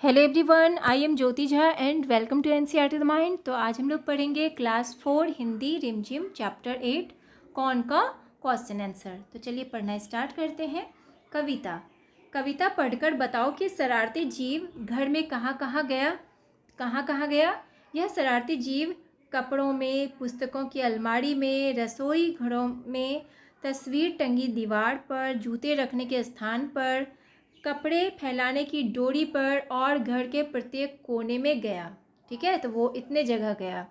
Hello everyone, I am Jyoti Jha and welcome to NCERT the mind. तो आज हम लोग पढ़ेंगे क्लास 4 हिंदी रिमझिम चैप्टर 8 कौन का क्वेश्चन आंसर। तो चलिए पढ़ना स्टार्ट करते हैं। कविता कविता पढ़कर बताओ कि शरारती जीव घर में कहाँ कहाँ गया। यह शरारती जीव कपड़ों में, पुस्तकों की अलमारी में, रसोई घरों में, तस्वीर टंगी दीवार पर, जूते रखने के स्थान पर, कपड़े फैलाने की डोरी पर और घर के प्रत्येक कोने में गया। ठीक है, तो वो इतने जगह गया।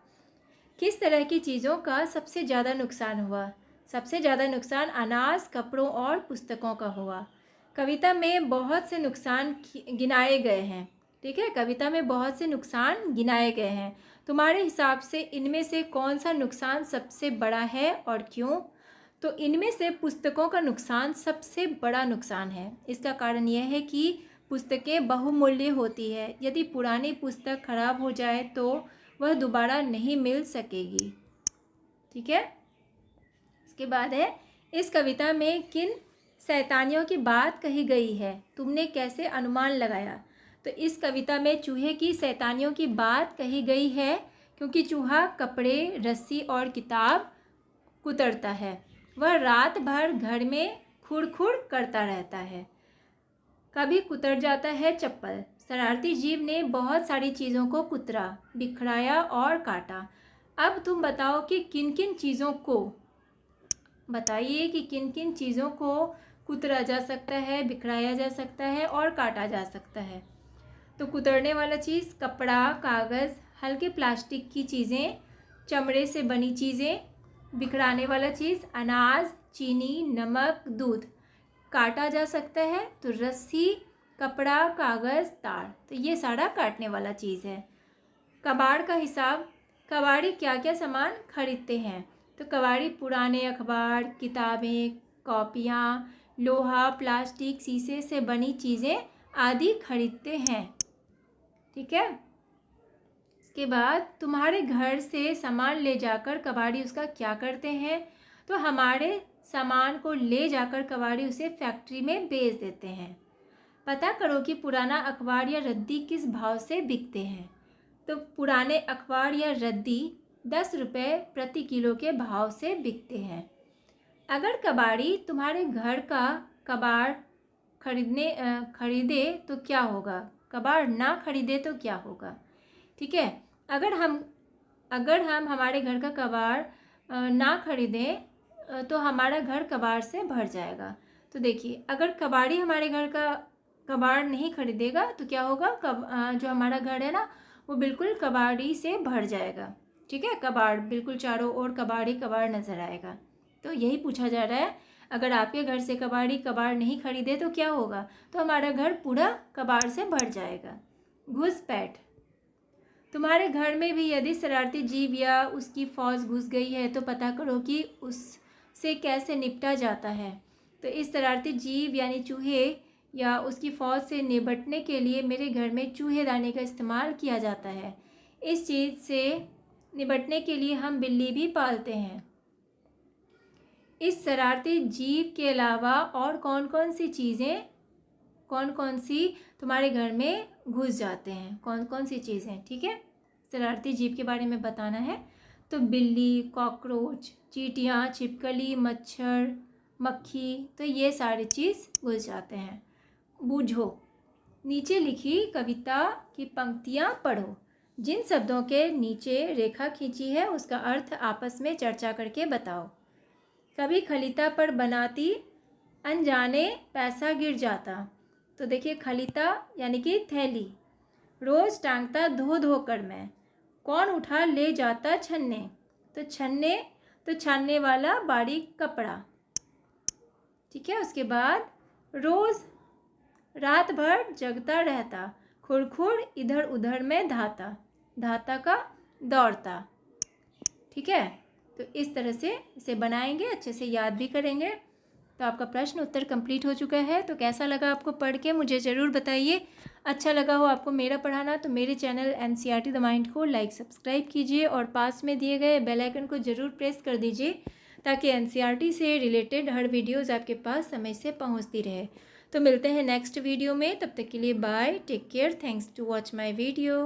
किस तरह की चीज़ों का सबसे ज़्यादा नुकसान हुआ? सबसे ज़्यादा नुकसान अनाज, कपड़ों और पुस्तकों का हुआ। कविता में बहुत से नुकसान गिनाए गए हैं। ठीक है, कविता में बहुत से नुकसान गिनाए गए हैं। तुम्हारे हिसाब से इनमें से कौन सा नुकसान सबसे बड़ा है और क्यों? तो इनमें से पुस्तकों का नुकसान सबसे बड़ा नुकसान है। इसका कारण यह है कि पुस्तकें बहुमूल्य होती है। यदि पुरानी पुस्तक खराब हो जाए तो वह दोबारा नहीं मिल सकेगी। ठीक है, इसके बाद है, इस कविता में किन शैतानियों की बात कही गई है? तुमने कैसे अनुमान लगाया? तो इस कविता में चूहे की शैतानियों की बात कही गई है, क्योंकि चूहा कपड़े, रस्सी और किताब कुतरता है। वह रात भर घर में खुड़ करता रहता है। कभी कुतर जाता है चप्पल। शरारती जीव ने बहुत सारी चीज़ों को कुतरा, बिखराया और काटा। अब तुम बताओ कि किन किन चीज़ों को, बताइए कि किन किन चीज़ों को कुतरा जा सकता है, बिखराया जा सकता है और काटा जा सकता है। तो कुतरने वाला चीज़ कपड़ा, कागज़, हल्के प्लास्टिक की चीज़ें, चमड़े से बनी चीज़ें। बिखराने वाला चीज़ अनाज, चीनी, नमक, दूध। काटा जा सकता है तो रस्सी, कपड़ा, कागज़, तार। तो ये सारा काटने वाला चीज़ है। कबाड़ का हिसाब, कबाड़ी क्या क्या सामान खरीदते हैं? तो कबाड़ी पुराने अखबार, किताबें, कॉपियाँ, लोहा, प्लास्टिक, शीशे से बनी चीज़ें आदि खरीदते हैं। ठीक है, इसके बाद तुम्हारे घर से सामान ले जाकर कबाड़ी उसका क्या करते हैं? तो हमारे सामान को ले जाकर कबाड़ी उसे फैक्ट्री में बेच देते हैं। पता करो कि पुराना अखबार या रद्दी किस भाव से बिकते हैं। तो पुराने अखबार या रद्दी 10 रुपये प्रति किलो के भाव से बिकते हैं। अगर कबाड़ी तुम्हारे घर का कबाड़ खरीदे तो क्या होगा? कबाड़ ना खरीदे तो क्या होगा? ठीक है, अगर हम हमारे घर का कबाड़ ना खरीदें तो हमारा घर कबाड़ से भर जाएगा। तो देखिए, अगर कबाड़ी हमारे घर का कबाड़ नहीं खरीदेगा तो क्या होगा? जो हमारा घर है ना, वो बिल्कुल कबाड़ी से भर जाएगा। ठीक है, कबाड़ बिल्कुल चारों ओर कबाड़ ही कबाड़ नज़र आएगा। तो यही पूछा जा रहा है, अगर आपके घर से कबाड़ नहीं खरीदे तो क्या होगा? तो हमारा घर पूरा कबाड़ से भर जाएगा। घुसपैठ, तुम्हारे घर में भी यदि शरारती जीव या उसकी फौज घुस गई है तो पता करो कि उससे कैसे निपटा जाता है। तो इस शरारती जीव यानी चूहे या उसकी फौज से निपटने के लिए मेरे घर में चूहेदानी का इस्तेमाल किया जाता है। इस चीज़ से निपटने के लिए हम बिल्ली भी पालते हैं। इस शरारती जीव के अलावा और कौन कौन सी तुम्हारे घर में घुस जाते हैं? कौन कौन सी चीज़ें? ठीक है, शरारती जीव के बारे में बताना है। तो बिल्ली, कॉकरोच, चींटियाँ, छिपकली, मच्छर, मक्खी, तो ये सारी चीज़ घुस जाते हैं। बूझो, नीचे लिखी कविता की पंक्तियाँ पढ़ो। जिन शब्दों के नीचे रेखा खींची है उसका अर्थ आपस में चर्चा करके बताओ। कभी खलीता पर बनाती अनजाने पैसा गिर जाता। तो देखिए, खलीता यानी कि थैली। रोज़ टांगता धो कर मैं। कौन उठा ले जाता छन्ने? तो छानने वाला बारीक कपड़ा। ठीक है, उसके बाद रोज़ रात भर जगता रहता, खुड़ इधर उधर में धाता का दौड़ता। ठीक है, तो इस तरह से इसे बनाएंगे, अच्छे से याद भी करेंगे। तो आपका प्रश्न उत्तर कंप्लीट हो चुका है। तो कैसा लगा आपको पढ़ के मुझे ज़रूर बताइए। अच्छा लगा हो आपको मेरा पढ़ाना तो मेरे चैनल एनसीईआरटी द माइंड को लाइक सब्सक्राइब कीजिए और पास में दिए गए बेल आइकन को ज़रूर प्रेस कर दीजिए, ताकि एनसीईआरटी से रिलेटेड हर वीडियोज़ आपके पास समय से पहुँचती रहे। तो मिलते हैं नेक्स्ट वीडियो में, तब तक के लिए bye, take care, thanks to watch my video.